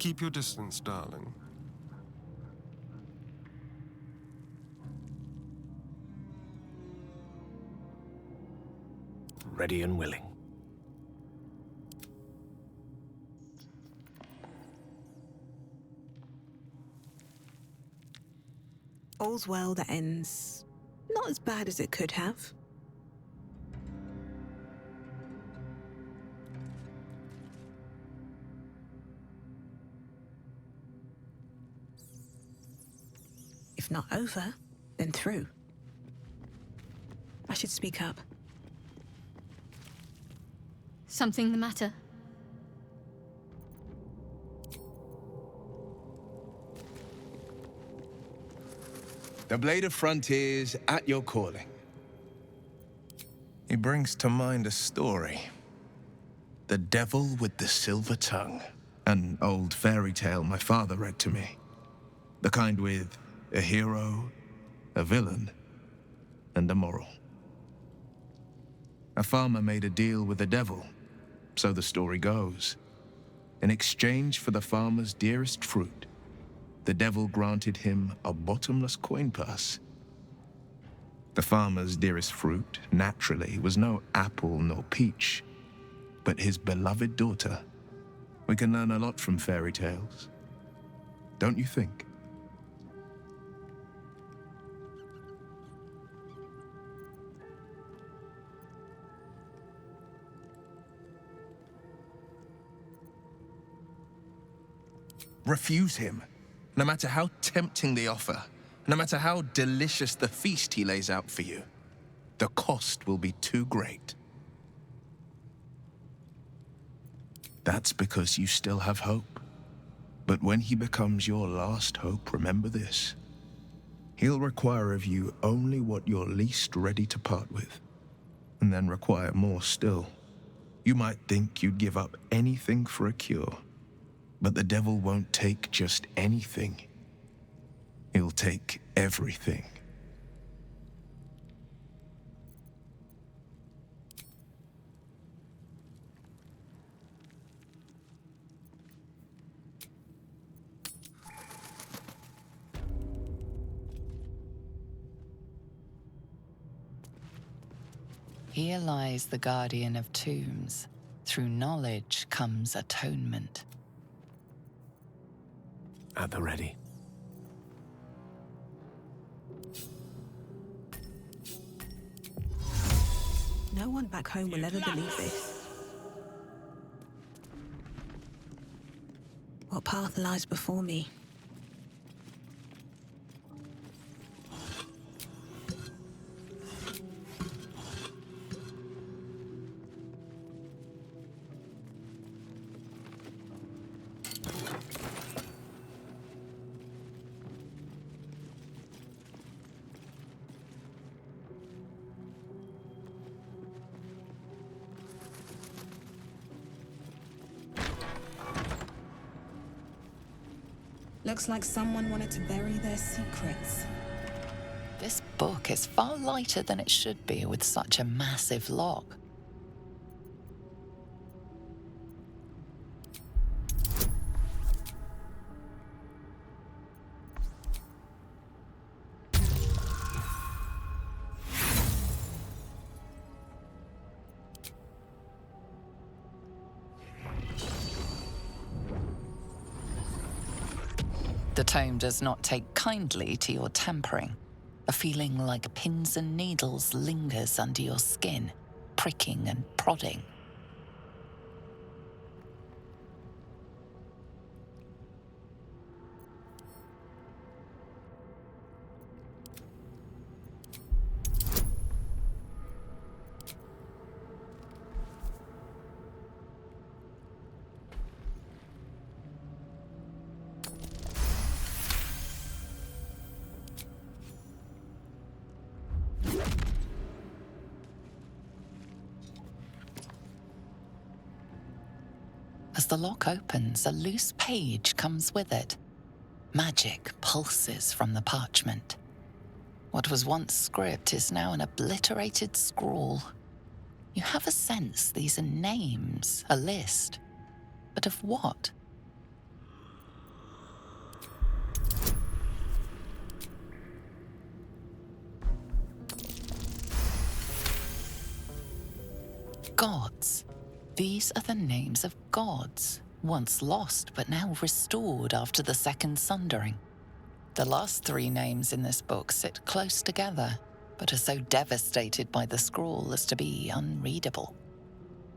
Keep your distance, darling. Ready and willing. All's well that ends not as bad as it could have. If not over, then through. I should speak up. Something the matter? The Blade of Frontiers at your calling. He brings to mind a story. The Devil with the Silver Tongue. An old fairy tale my father read to me. The kind with a hero, a villain, and a moral. A farmer made a deal with the devil, so the story goes. In exchange for the farmer's dearest fruit, the devil granted him a bottomless coin purse. The farmer's dearest fruit, naturally, was no apple nor peach, but his beloved daughter. We can learn a lot from fairy tales, don't you think? Refuse him, no matter how tempting the offer, no matter how delicious the feast he lays out for you. The cost will be too great. That's because you still have hope. But when he becomes your last hope, remember this. He'll require of you only what you're least ready to part with, and then require more still. You might think you'd give up anything for a cure, but the devil won't take just anything. He'll take everything. Here lies the guardian of tombs. Through knowledge comes atonement. At the ready. No one back home will ever believe this. What path lies before me? Looks like someone wanted to bury their secrets. This book is far lighter than it should be with such a massive log. The tome does not take kindly to your tampering. A feeling like pins and needles lingers under your skin, pricking and prodding. As the lock opens, a loose page comes with it. Magic pulses from the parchment. What was once script is now an obliterated scrawl. You have a sense these are names, a list. But of what? Gods. These are the names of gods, once lost but now restored after the Second Sundering. The last three names in this book sit close together, but are so devastated by the scrawl as to be unreadable.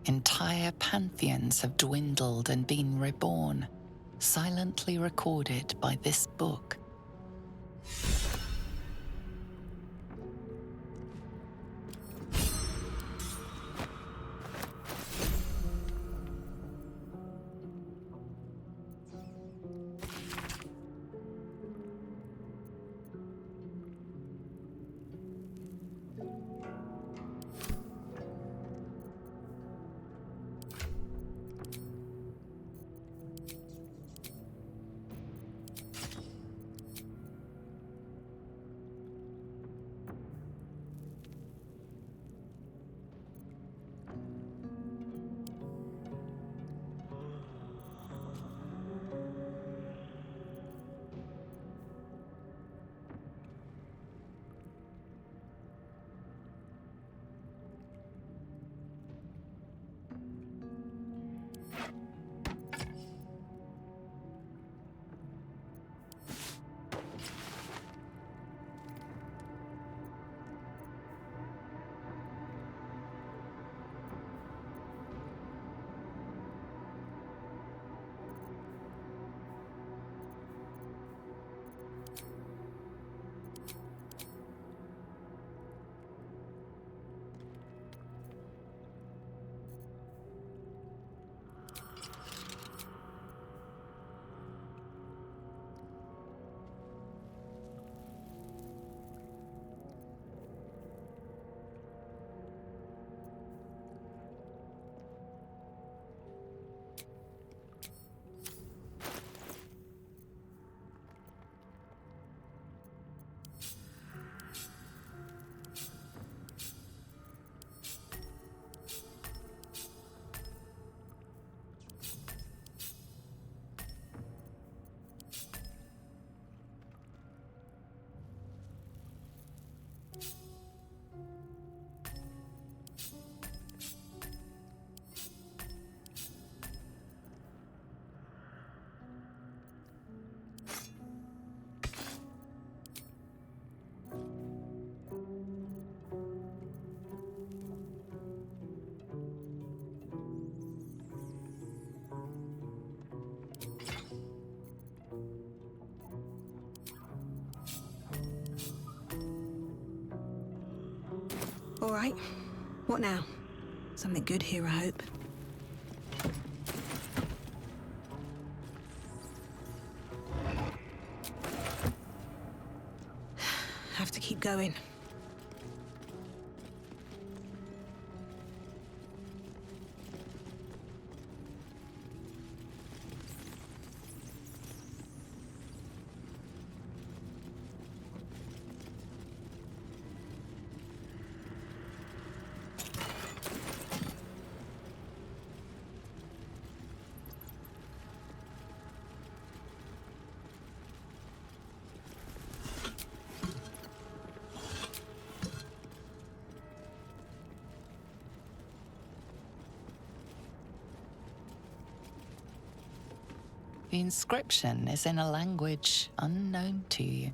Entire pantheons have dwindled and been reborn, silently recorded by this book. All right. What now? Something good here, I hope. Have to keep going. The inscription is in a language unknown to you.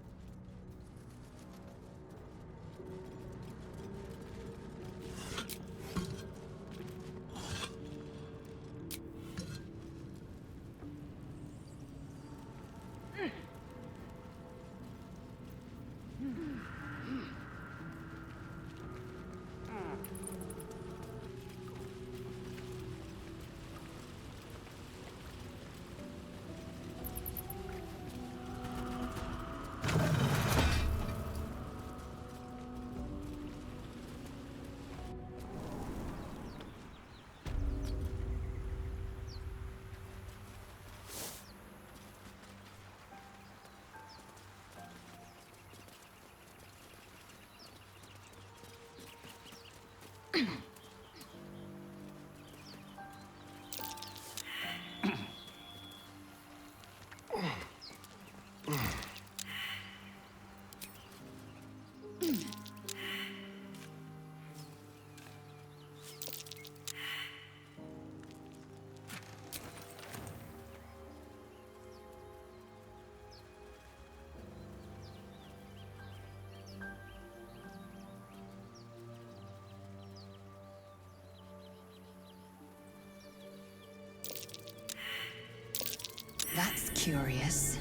curious.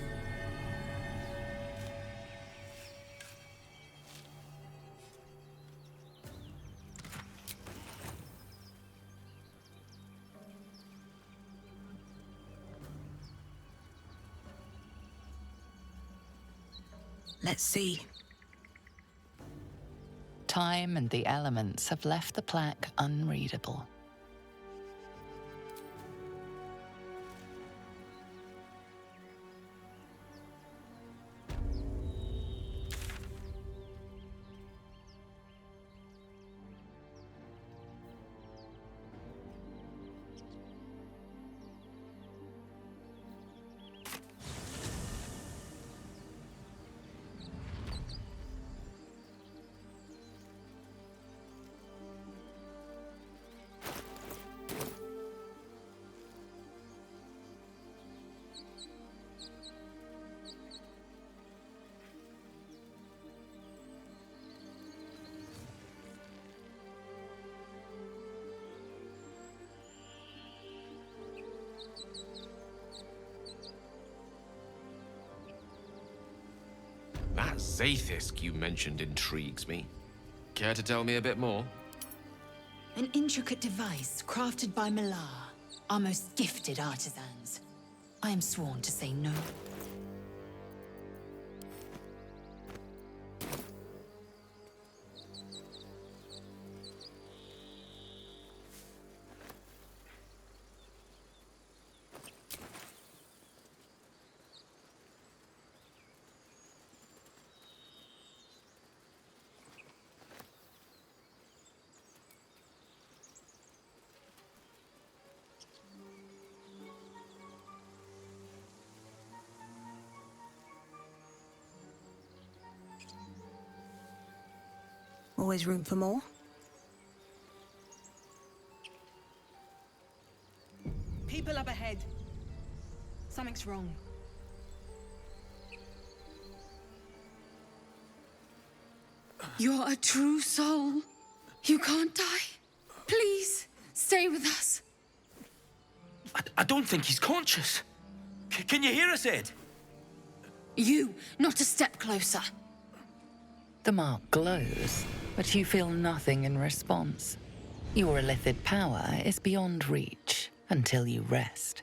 Let's see. Time and the elements have left the plaque unreadable. That Zaithisk you mentioned intrigues me. Care to tell me a bit more? An intricate device crafted by Malar, our most gifted artisans. I am sworn to say no. Always room for more. People up ahead. Something's wrong. You're a true soul. You can't die. Please, stay with us. I don't think he's conscious. Can you hear us, Ed? You, not a step closer. The mark glows, but you feel nothing in response. Your illithid power is beyond reach until you rest.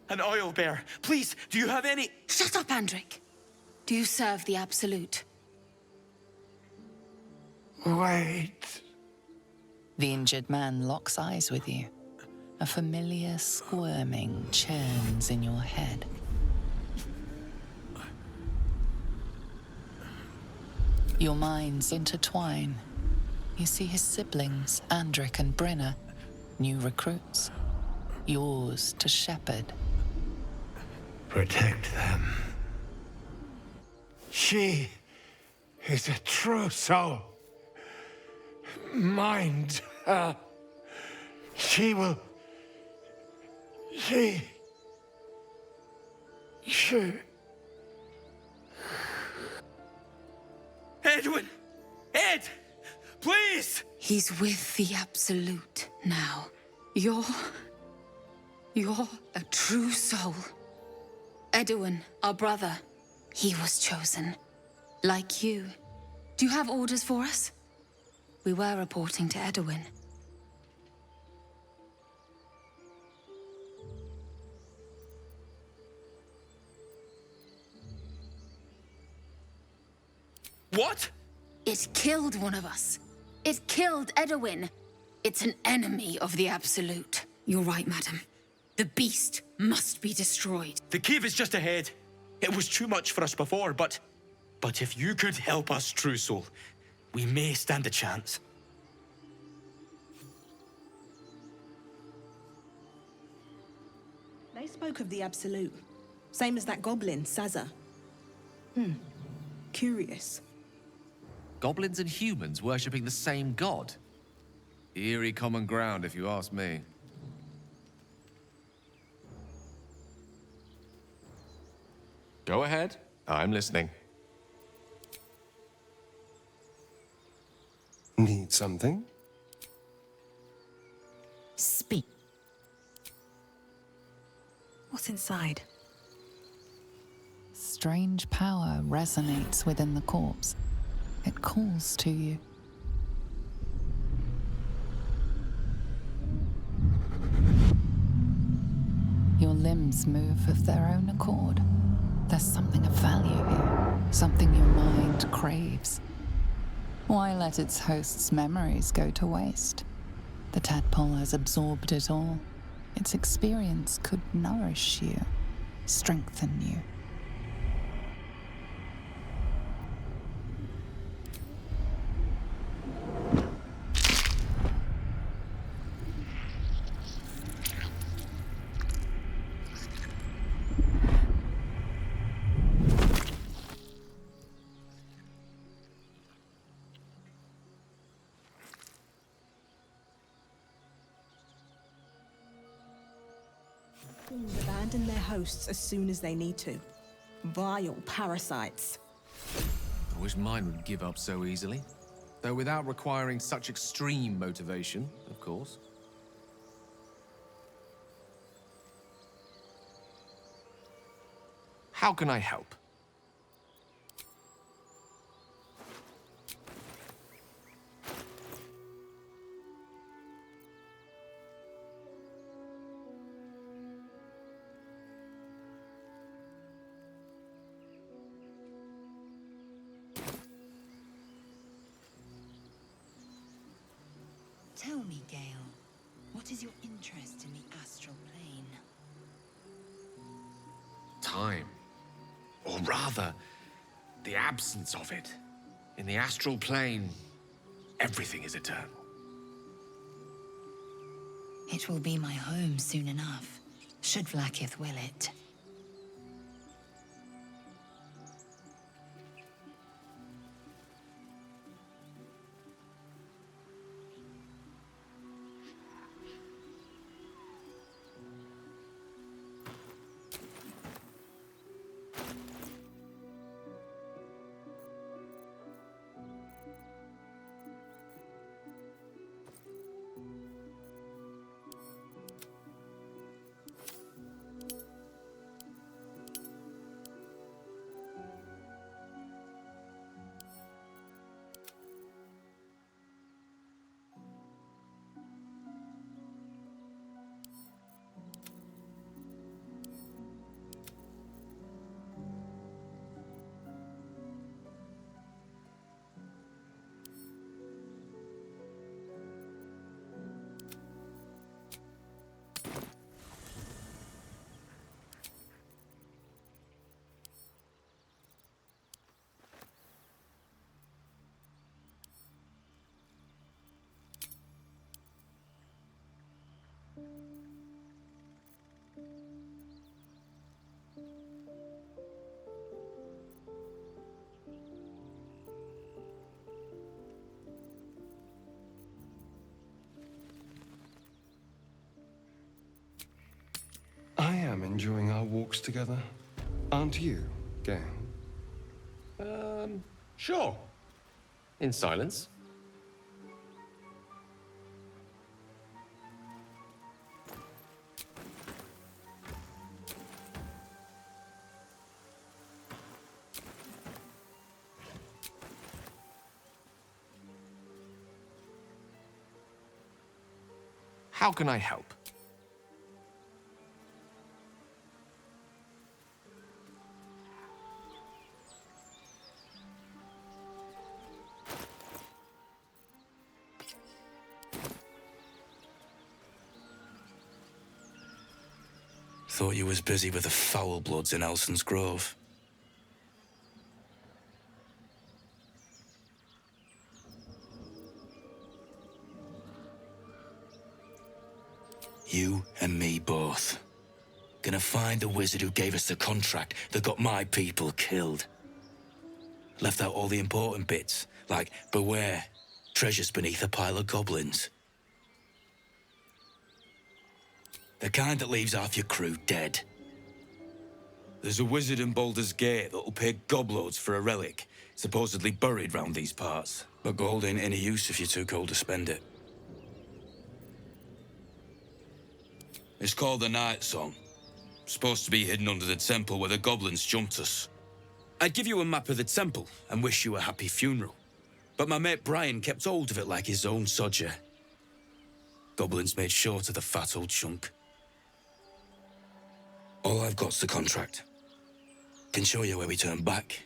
An oil bear. Please, do you have any... Shut up, Andric. Do you serve the Absolute? Wait. The injured man locks eyes with you. A familiar squirming churns in your head. Your minds intertwine. You see his siblings, Andric and Brenna, new recruits. Yours to shepherd. Protect them. She is a true soul. Mind her. She will... She... Edwin! Ed! Please! He's with the Absolute now. You're a true soul. Edwin, our brother, he was chosen. Like you. Do you have orders for us? We were reporting to Edwin. What? It killed one of us. It killed Edwin. It's an enemy of the Absolute. You're right, madam. The beast must be destroyed. The cave is just ahead. It was too much for us before, but if you could help us, True Soul, we may stand a chance. They spoke of the Absolute. Same as that goblin, Sazza. Curious. Goblins and humans worshipping the same god? Eerie common ground, if you ask me. Go ahead. I'm listening. Need something? What's inside? Strange power resonates within the corpse. It calls to you. Your limbs move of their own accord. There's something of value here, something your mind craves. Why let its host's memories go to waste? The tadpole has absorbed it all. Its experience could nourish you, strengthen you. Abandon their hosts as soon as they need to. Vile parasites. I wish mine would give up so easily. Though without requiring such extreme motivation, of course. How can I help? Tell me, Gale, what is your interest in the astral plane? Time. Or rather, the absence of it. In the astral plane, everything is eternal. It will be my home soon enough, should Vlaakith will it. I am enjoying our walks together. Aren't you, Gale? Sure. In silence. How can I help? Thought you was busy with the foul bloods in Elson's Grove. You and me both. Gonna find the wizard who gave us the contract that got my people killed. Left out all the important bits, like beware, treasures beneath a pile of goblins. The kind that leaves half your crew dead. There's a wizard in Baldur's Gate that'll pay gobloads for a relic, supposedly buried round these parts. But gold ain't any use if you're too cold to spend it. It's called the Night Song. Supposed to be hidden under the temple where the goblins jumped us. I'd give you a map of the temple and wish you a happy funeral. But my mate Brian kept hold of it like his own sodger. Goblins made short of the fat old chunk. All I've got's the contract. Can show you where we turn back,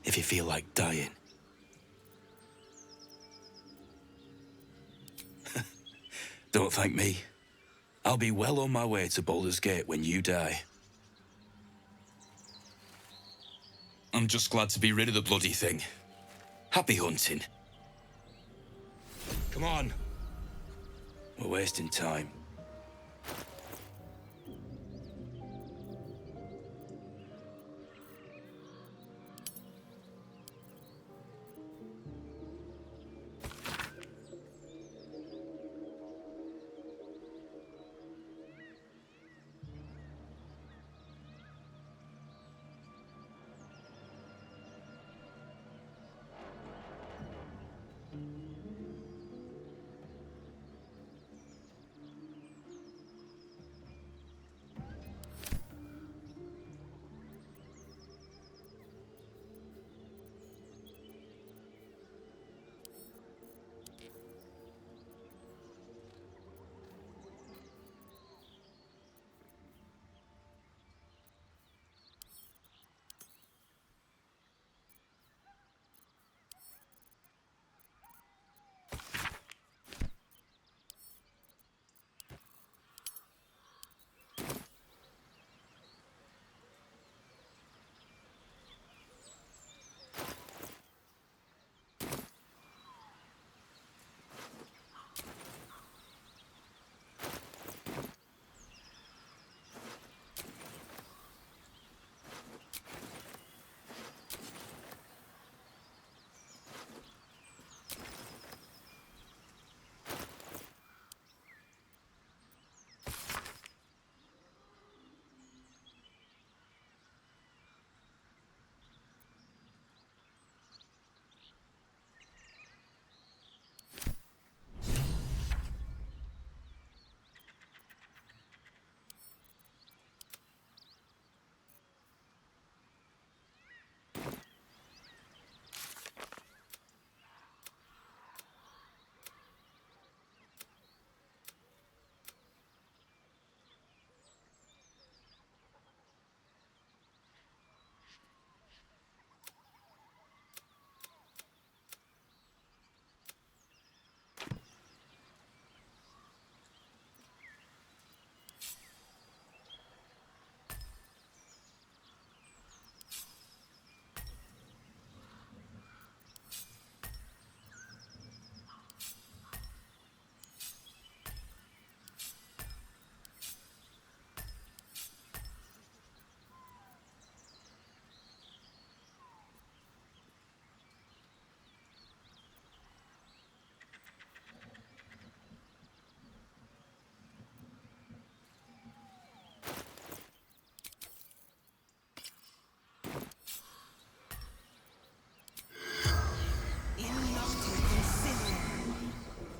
if you feel like dying. Don't thank me. I'll be well on my way to Baldur's Gate when you die. I'm just glad to be rid of the bloody thing. Happy hunting. Come on. We're wasting time.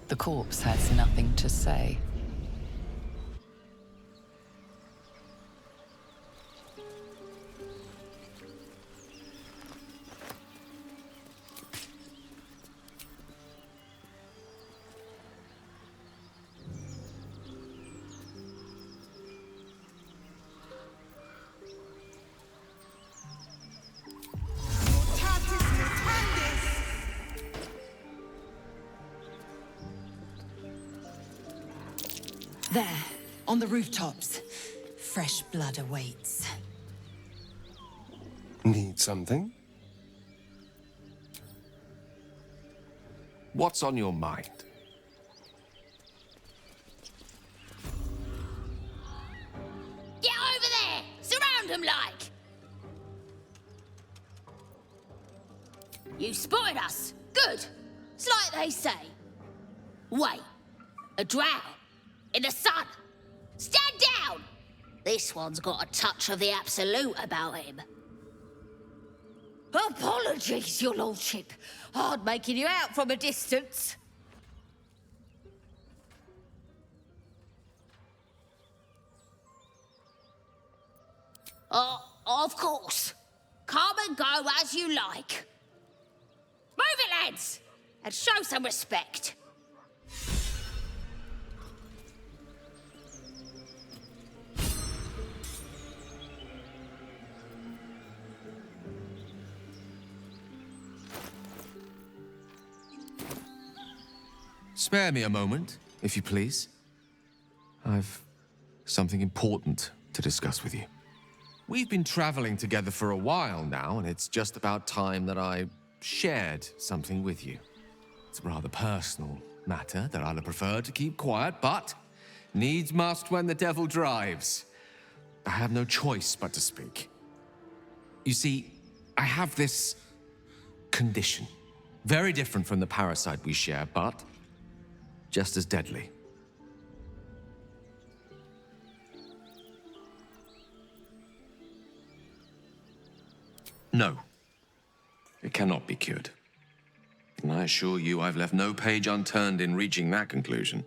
The corpse has nothing to say. There, on the rooftops. Fresh blood awaits. Need something? What's on your mind? Get over there! Surround them like! You spotted us. Good. It's like they say. Wait. A drow. In the sun. Stand down! This one's got a touch of the absolute about him. Apologies, your lordship. Hard making you out from a distance. Of course. Come and go as you like. Move it, lads! And show some respect. Spare me a moment, if you please. I've something important to discuss with you. We've been traveling together for a while now, and it's just about time that I shared something with you. It's a rather personal matter that I'd have preferred to keep quiet, but needs must when the devil drives. I have no choice but to speak. You see, I have this condition. Very different from the parasite we share, but just as deadly. No, it cannot be cured. And I assure you I've left no page unturned in reaching that conclusion.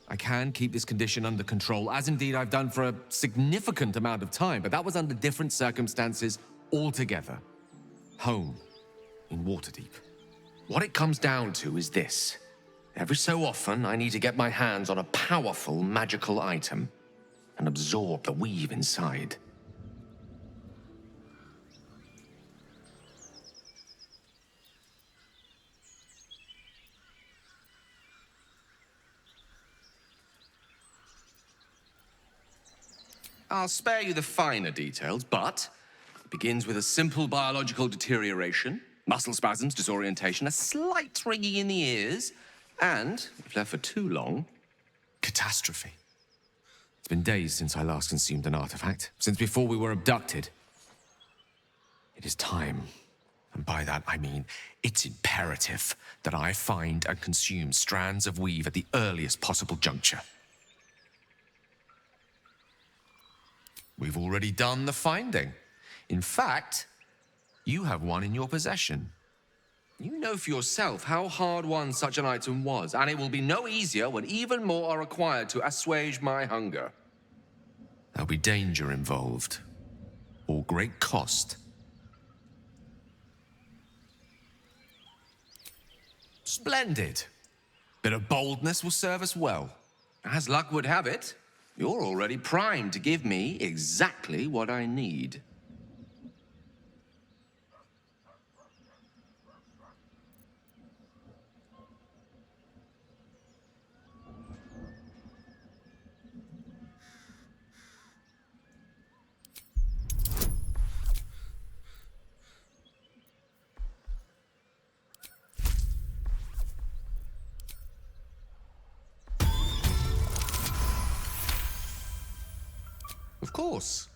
I can keep this condition under control, as indeed I've done for a significant amount of time, but that was under different circumstances altogether. Home, in Waterdeep. What it comes down to is this. Every so often, I need to get my hands on a powerful magical item and absorb the weave inside. I'll spare you the finer details, but it begins with a simple biological deterioration, muscle spasms, disorientation, a slight ringing in the ears, and, if left for too long, catastrophe. It's been days since I last consumed an artifact, since before we were abducted. It is time, and by that I mean it's imperative that I find and consume strands of weave at the earliest possible juncture. We've already done the finding. In fact, you have one in your possession. You know for yourself how hard-won such an item was, and it will be no easier when even more are required to assuage my hunger. There'll be danger involved, or great cost. Splendid. Bit of boldness will serve us well. As luck would have it, you're already primed to give me exactly what I need. Of course.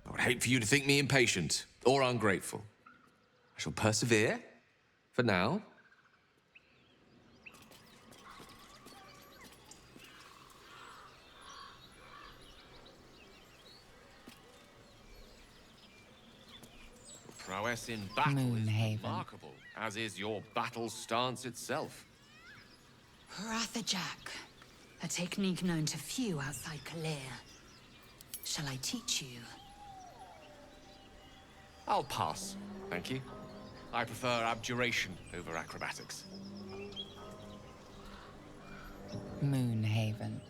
I would hate for you to think me impatient or ungrateful. I shall persevere, for now. Your prowess in battle Moonhaven. is remarkable, as is your battle stance itself. Rathajack, a technique known to few outside Kalir. Shall I teach you? I'll pass, thank you. I prefer abjuration over acrobatics. Moonhaven.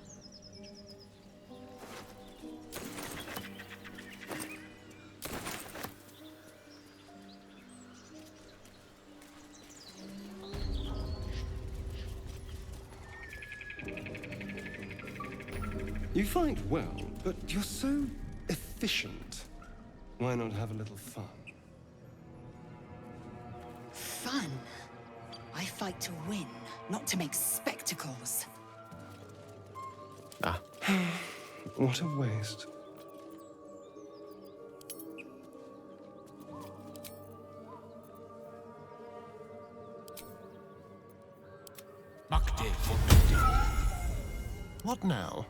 You fight well, but you're so efficient. Why not have a little fun? Fun? I fight to win, not to make spectacles. Ah. What a waste. What now?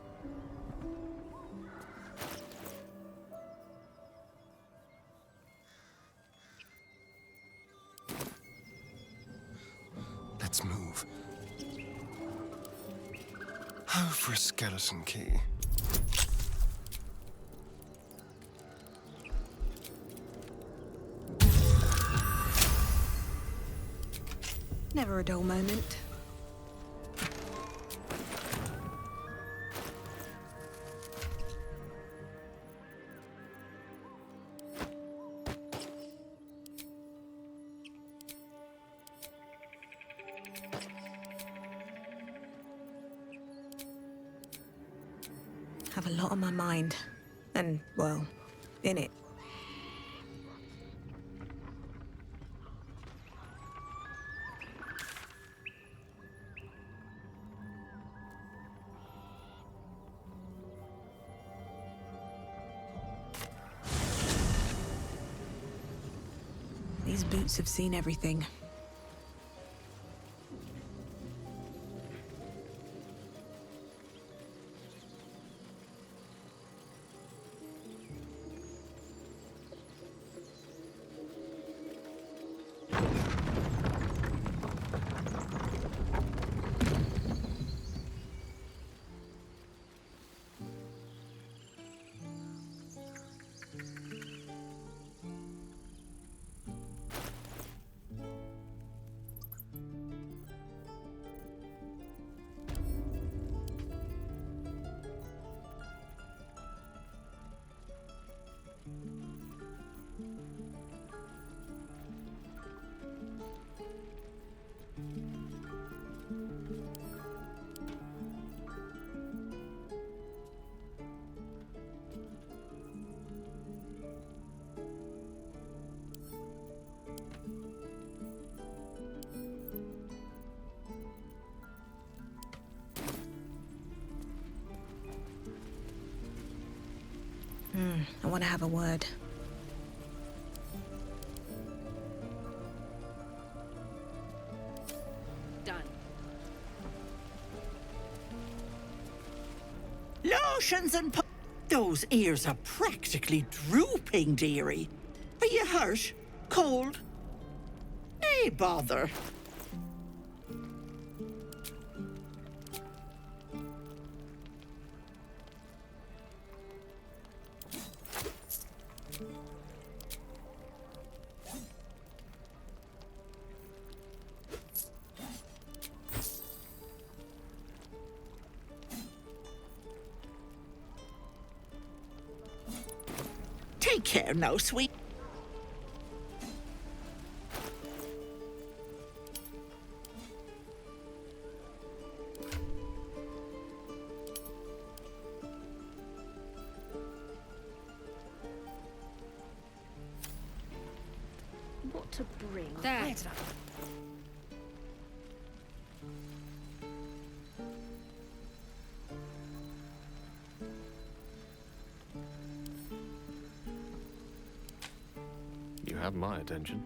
Let's move. How for a skeleton key? Never a dull moment. Have a lot on my mind. And, well, in it. These boots have seen everything. I want to have a word. Done. Lotions and those ears are practically drooping, dearie. Are you hurt? Cold? Nay, bother. Take care now, sweet. What to bring? There. Where did I... You have my attention.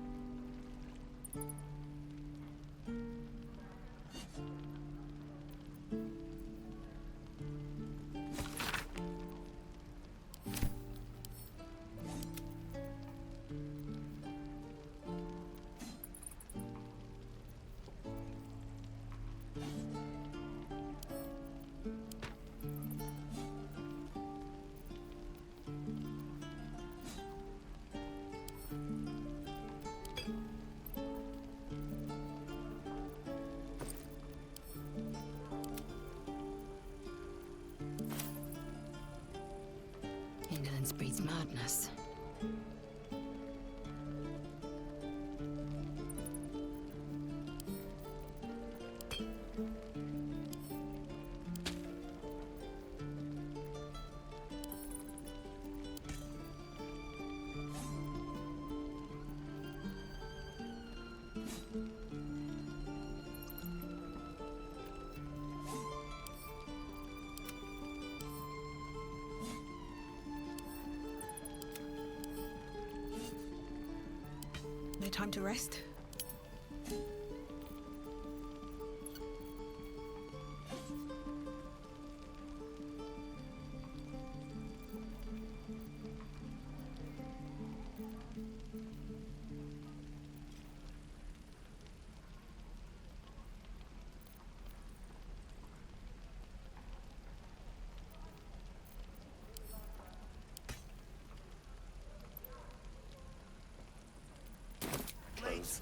Indolence breeds madness. No time to rest? Close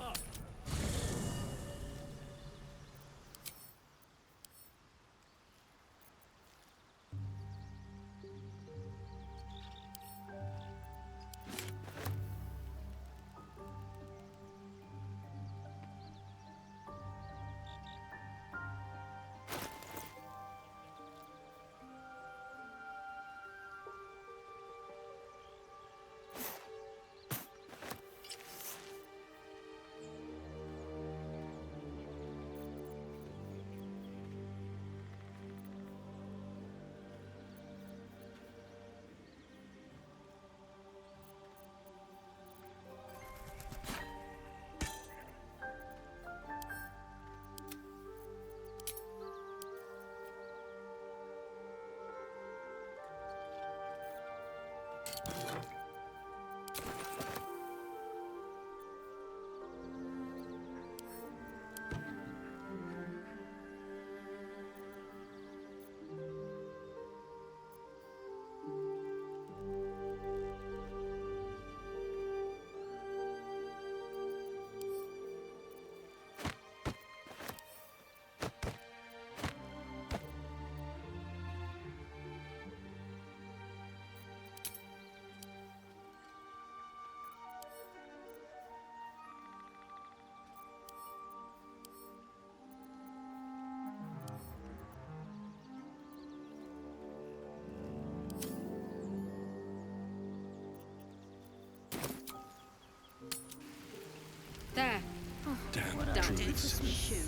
There. Oh, Damn done. druids.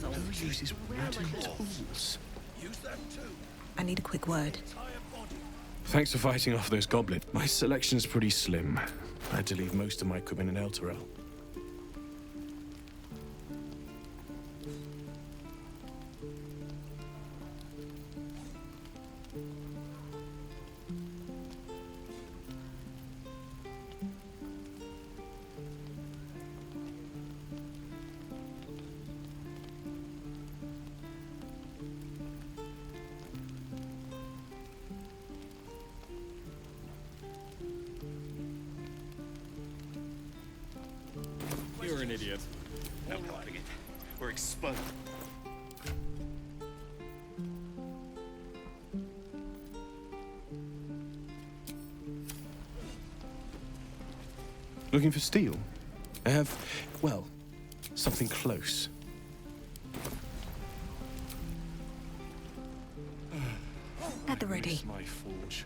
Who uses wooden tools? I need a quick word. Thanks for fighting off those goblins. My selection's pretty slim. I had to leave most of my equipment in Elturel. You're an idiot. No helping it. We're exposed. Looking for steel? I have, well, something close. At the ready. Here's my forge.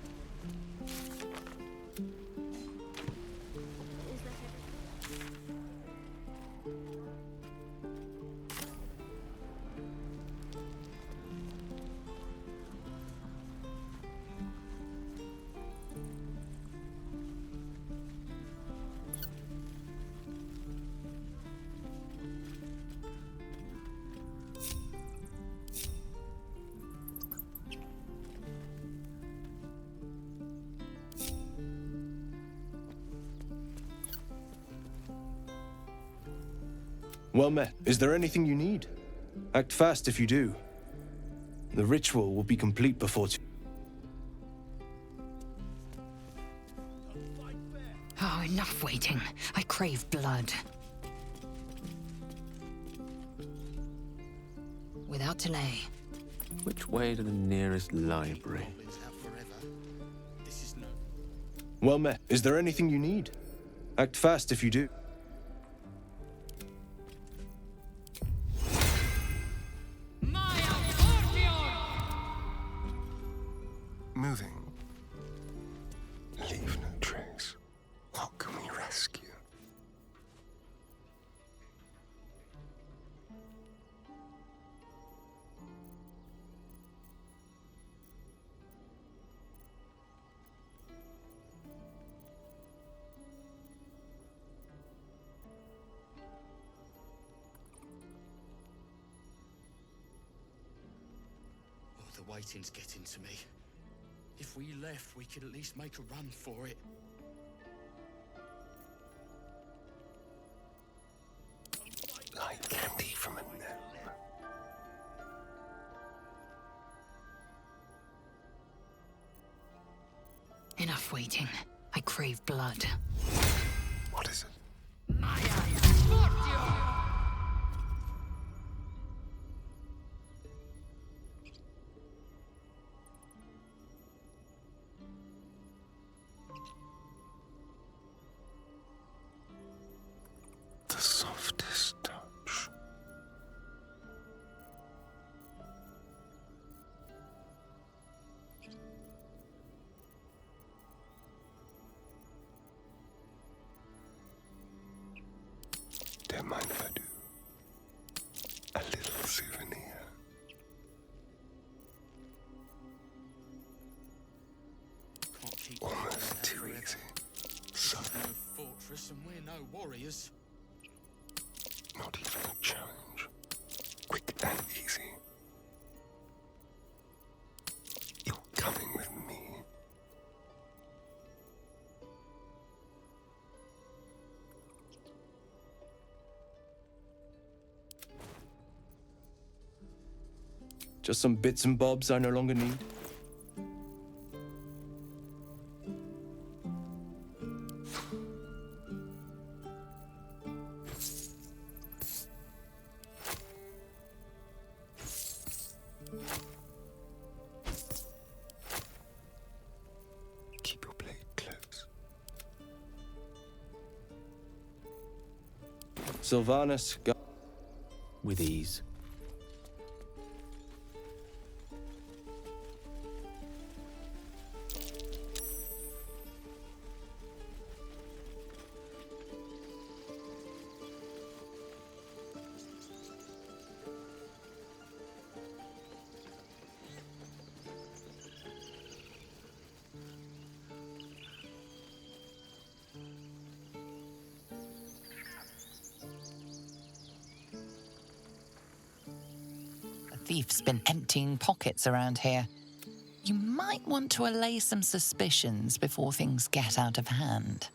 Well met. Is there anything you need? Act fast if you do. The ritual will be complete before Oh, enough waiting. I crave blood. Without delay. Which way to the nearest library? Well met. Is there anything you need? Act fast if you do. Moving. Leave no trace. What can we rescue? Oh, the waiting's getting to me. If we left, we could at least make a run for it. Like candy from a gnome. Enough waiting. I crave blood. What is it? The softest touch. Don't mind if I do. A little souvenir. Can't keep Almost too easy. So, no fortress and we're no warriors. not even a challenge. Quick and easy. You're coming with me. Just some bits and bobs I no longer need. Keep your blade close. Sylvanus, go. With ease. thief's been emptying pockets around here. You might want to allay some suspicions before things get out of hand.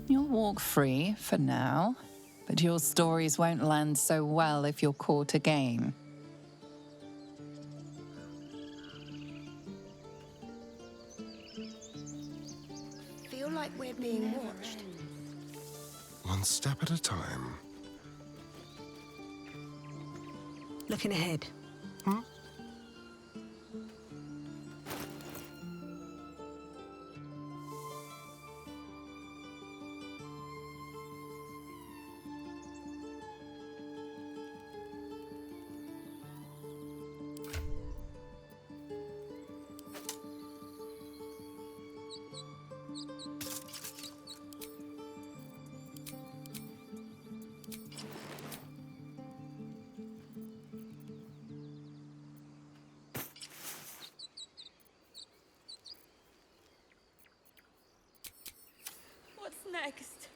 You'll walk free for now, but your stories won't land so well if you're caught again. Feel like we're being watched. One step at a time. Looking ahead. What's next?